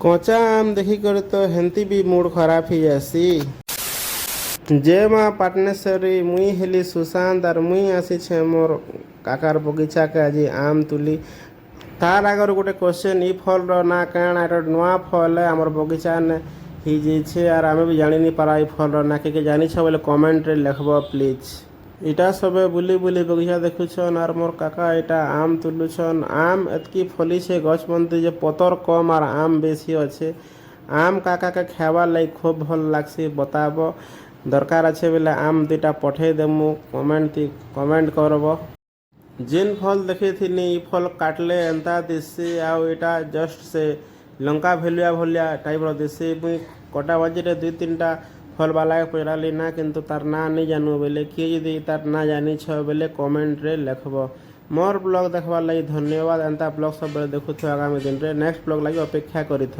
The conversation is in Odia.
କଞ୍ଚା ଆମ୍ ଦେଖିକରି ତ ହେନ୍ତି ବି ମୁଡ୍ ଖରାପ ହେଇଯାସି। ଜୟ ମା ପାଟନେଶ୍ୱରୀ, ମୁଇଁ ହେଲି ସୁଶାନ୍ତ ଆର୍ ମୁଇଁ ଆସିଛେ ମୋର୍ କାକାର ବଗିଚାକେ ଆଜି ଆମ୍ ତୁଲି। ତାର୍ ଆଗରୁ ଗୋଟେ କ୍ୱେଶ୍ଚନ୍, ଇ ଫଲ୍ର ନାଁ କାଣା? ଏଟା ନୂଆ ଫଲ୍ ଆମର୍ ବଗିଚାନେ ହେଇଯାଇଛେ ଆର୍ ଆମେ ବି ଜାଣିନି ପାରା ଇ ଫଲ୍ର ନାଁ। କିଏ ଜାଣିଛ ବୋଲେ କମେଣ୍ଟରେ ଲେଖବ ପ୍ଲିଜ୍। ଇଟା ସବେ ବୁଲି ବୁଲି ବଗିଚା ଦେଖୁଛନ୍ ଆର୍ ମୋର୍ କାକା ଇଟା ଆମ୍ ତୁଲୁଛନ୍। ଆମ୍ ଏତ୍କି ଫଲିଛେ ଗଛ୍ ମନ୍ତେ ଯେ ପତର୍ କମ୍ ଆର୍ ଆମ୍ ବେଶୀ ଅଛେ। ଆମ୍ କାକାକେ ଖାଏବାର୍ ଲାଗି ଖୁବ୍ ଭଲ୍ ଲାଗ୍ସି। ବତାବ ଦରକାର ଅଛେ ବେଲେ ଆମ୍ ଦୁଇଟା ପଠେଇ ଦେମୁ, କମେଣ୍ଟ କରବ। ଯେନ୍ ଫଲ୍ ଦେଖିଥିନି ଇ ଫଲ୍ କାଟଲେ ଏନ୍ତା ଦିଶସି ଆଉ ଇଟା ଜଷ୍ଟ ସେ ଲଙ୍କା ଭେଲୁଆ ଭଲିଆ ଟାଇପ୍ର ଦିଶସି। ମୁଇଁ କଟା ବାଜିରେ 2-3ଟା ଫଲ୍ ବାଲାକେ ପଚରାଲି ନା, କିନ୍ତୁ ତାର୍ ନାଁ ନି ଜାନୁ ବେଲେ। କିଏ ଯଦି ତାର୍ ନାଁ ଜାନିଛ ବେଲେ କମେଣ୍ଟରେ ଲେଖବ। ମୋର୍ ବ୍ଲଗ୍ ଦେଖ୍ବାର୍ ଲାଗି ଧନ୍ୟବାଦ। ଏନ୍ତା ବ୍ଲଗ୍ ସବୁବେଳେ ଦେଖୁଥିବ ଆଗାମୀ ଦିନରେ। ନେକ୍ସଟ ବ୍ଲଗ୍ ଲାଗି ଅପେକ୍ଷା କରିଥ।